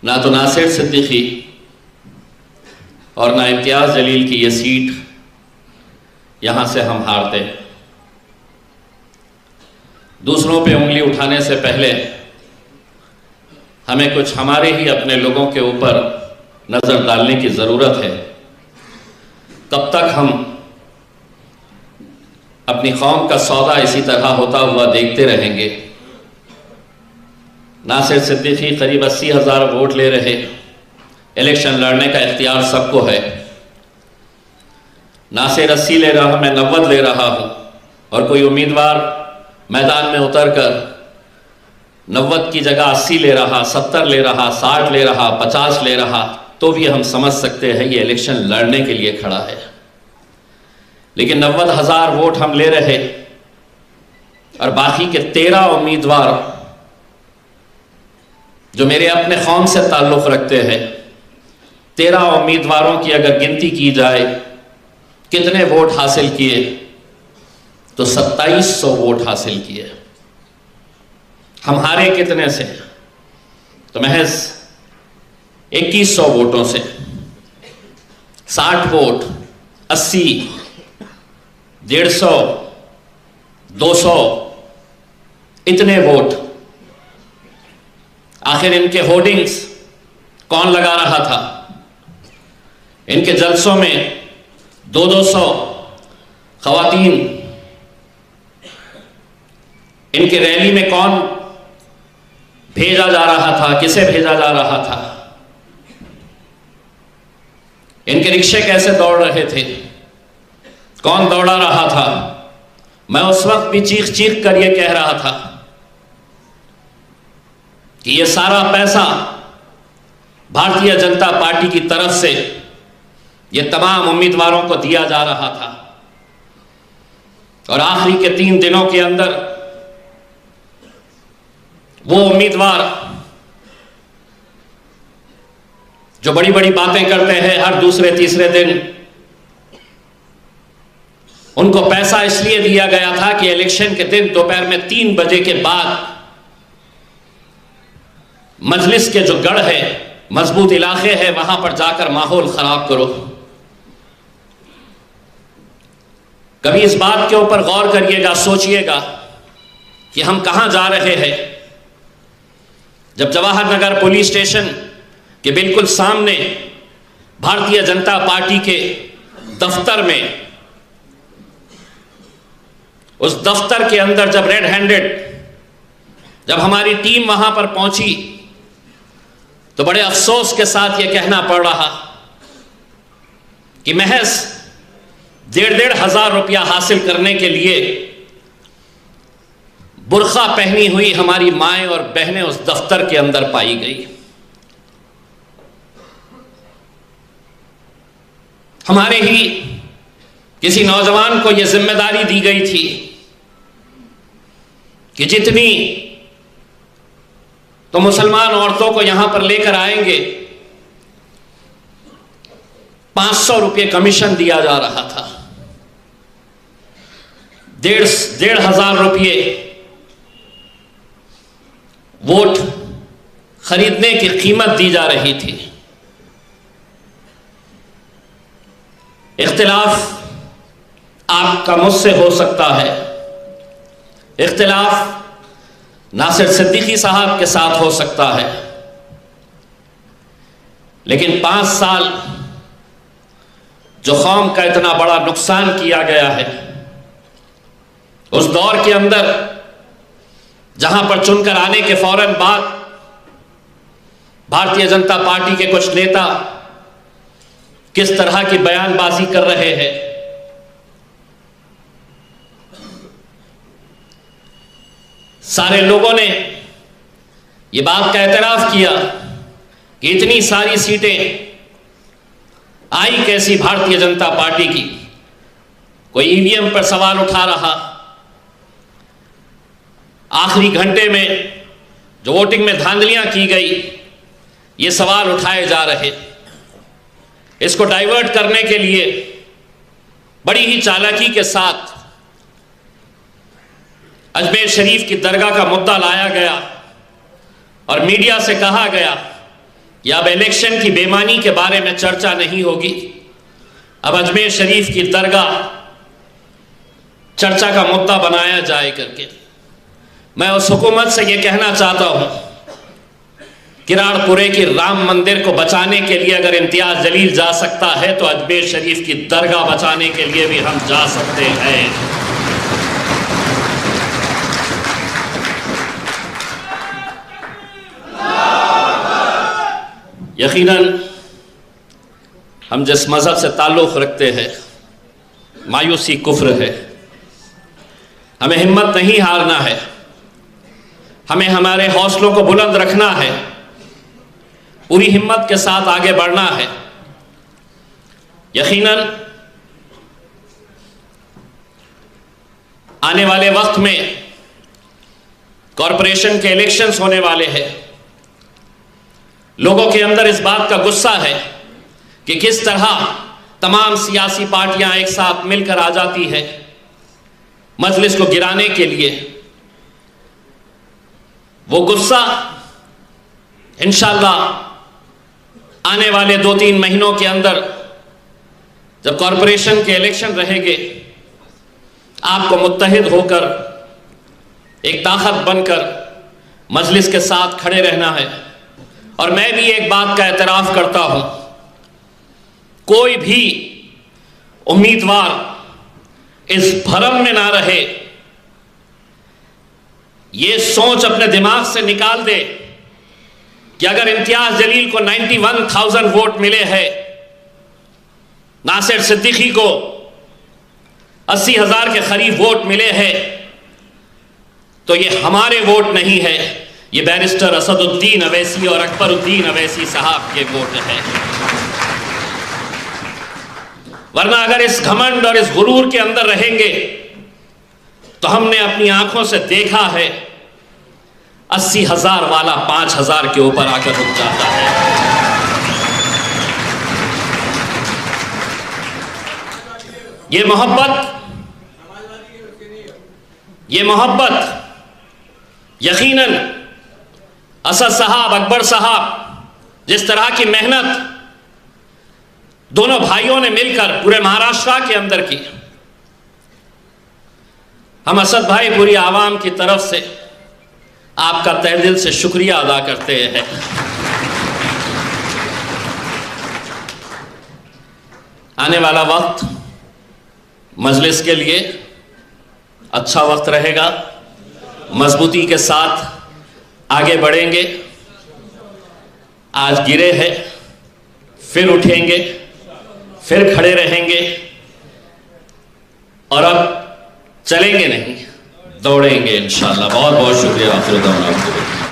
ना तो नासिर सिद्दीकी और ना इम्तियाज़ जलील की ये सीट यहाँ से हम हारते। दूसरों पे उंगली उठाने से पहले हमें कुछ हमारे ही अपने लोगों के ऊपर नज़र डालने की ज़रूरत है। कब तक हम अपनी कौम का सौदा इसी तरह होता हुआ देखते रहेंगे? नासिर सिद्दीकी करीब 80,000 वोट ले रहे, इलेक्शन लड़ने का इख्तियार सबको है। नासिर 80 ले रहा, मैं 90 ले रहा हूँ, और कोई उम्मीदवार मैदान में उतरकर 90 की जगह 80 ले रहा, 70 ले रहा, 60 ले रहा, 50 ले रहा, तो भी हम समझ सकते हैं ये इलेक्शन लड़ने के लिए खड़ा है। लेकिन 90,000 वोट हम ले रहे और बाकी के 13 उम्मीदवार जो मेरे अपने कौम से ताल्लुक़ रखते हैं, 13 उम्मीदवारों की अगर गिनती की जाए कितने वोट हासिल किए, तो 2700 वोट हासिल किए। हम हारे कितने से? तो महज 2100 वोटों से। 60 वोट, 80, 150, 200, इतने वोट। आखिर इनके होर्डिंग्स कौन लगा रहा था? इनके जलसों में 200 खवातीन, इनके रैली में कौन भेजा जा रहा था? किसे भेजा जा रहा था? इनके रिक्शे कैसे दौड़ रहे थे? कौन दौड़ा रहा था? मैं उस वक्त भी चीख चीख कर यह कह रहा था कि यह सारा पैसा भारतीय जनता पार्टी की तरफ से यह तमाम उम्मीदवारों को दिया जा रहा था, और आखिरी के 3 दिनों के अंदर वो उम्मीदवार जो बड़ी बड़ी बातें करते हैं हर दूसरे तीसरे दिन, उनको पैसा इसलिए दिया गया था कि इलेक्शन के दिन दोपहर में 3 बजे के बाद मजलिस के जो गढ़ है, मजबूत इलाके हैं, वहां पर जाकर माहौल खराब करो। कभी इस बात के ऊपर गौर करिएगा, सोचिएगा कि हम कहां जा रहे हैं। जब जवाहर नगर पुलिस स्टेशन के बिल्कुल सामने भारतीय जनता पार्टी के दफ्तर में, उस दफ्तर के अंदर जब रेड हैंडेड जब हमारी टीम वहां पर पहुंची, तो बड़े अफसोस के साथ यह कहना पड़ रहा कि महज 1,500 रुपया हासिल करने के लिए बुर्खा पहनी हुई हमारी माएं और बहनें उस दफ्तर के अंदर पाई गई। हमारे ही किसी नौजवान को यह जिम्मेदारी दी गई थी कि जितनी तो मुसलमान औरतों को यहां पर लेकर आएंगे, 500 रुपये कमीशन दिया जा रहा था। 1,500 रुपये वोट खरीदने की कीमत दी जा रही थी। इख्तिलाफ आपका मुझसे हो सकता है, इख्तिलाफ नासिर सिद्दीकी साहब के साथ हो सकता है, लेकिन 5 साल जो कौम का इतना बड़ा नुकसान किया गया है, उस दौर के अंदर जहां पर चुनकर आने के फौरन बाद भारतीय जनता पार्टी के कुछ नेता किस तरह की बयानबाजी कर रहे हैं, सारे लोगों ने यह बात का एतराफ किया कि इतनी सारी सीटें आई कैसी भारतीय जनता पार्टी की। कोई ईवीएम पर सवाल उठा रहा, आखिरी घंटे में जो वोटिंग में धांधलियां की गई, ये सवाल उठाए जा रहे। इसको डाइवर्ट करने के लिए बड़ी ही चालाकी के साथ अजमेर शरीफ की दरगाह का मुद्दा लाया गया और मीडिया से कहा गया या अब इलेक्शन की बेईमानी के बारे में चर्चा नहीं होगी। अब अजमेर शरीफ की दरगाह चर्चा का मुद्दा बनाया जाए करके मैं उस हुकूमत से यह कहना चाहता हूं, किराड़पुरे की राम मंदिर को बचाने के लिए अगर इम्तियाज जलील जा सकता है तो अजमेर शरीफ की दरगाह बचाने के लिए भी हम जा सकते हैं। यकीनन हम जिस मजहब से ताल्लुक़ रखते हैं मायूसी कुफ्र है। हमें हिम्मत नहीं हारना है, हमें हमारे हौसलों को बुलंद रखना है, पूरी हिम्मत के साथ आगे बढ़ना है। यकीनन आने वाले वक्त में कॉरपोरेशन के इलेक्शंस होने वाले हैं। लोगों के अंदर इस बात का गुस्सा है कि किस तरह तमाम सियासी पार्टियां एक साथ मिलकर आ जाती है मजलिस को गिराने के लिए। वो गुस्सा इंशाअल्लाह आने वाले 2-3 महीनों के अंदर जब कॉरपोरेशन के इलेक्शन रहेंगे, आपको मुत्तहिद होकर एक ताकत बनकर मजलिस के साथ खड़े रहना है। और मैं भी एक बात का एतराफ़ करता हूं, कोई भी उम्मीदवार इस भरम में ना रहे, ये सोच अपने दिमाग से निकाल दे कि अगर इम्तियाज जलील को 91,000 वोट मिले हैं, नासिर सिद्दीकी को 80,000 के करीब वोट मिले हैं, तो ये हमारे वोट नहीं है, ये बैरिस्टर असदुद्दीन अवैसी और अकबरुद्दीन अवैसी साहब के वोट है। वरना अगर इस घमंड और इस गुरूर के अंदर रहेंगे तो हमने अपनी आंखों से देखा है 80,000 वाला 5,000 के ऊपर आकर रुक जाता है। ये मोहब्बत यकीनन असद साहब, अकबर साहब जिस तरह की मेहनत दोनों भाइयों ने मिलकर पूरे महाराष्ट्र के अंदर की, हम असद भाई पूरी आवाम की तरफ से आपका तहे दिल से शुक्रिया अदा करते हैं। आने वाला वक्त मजलिस के लिए अच्छा वक्त रहेगा, मजबूती के साथ आगे बढ़ेंगे। आज गिरे हैं, फिर उठेंगे, फिर खड़े रहेंगे और अब चलेंगे नहीं, दौड़ेंगे इंशाअल्लाह। बहुत बहुत शुक्रिया।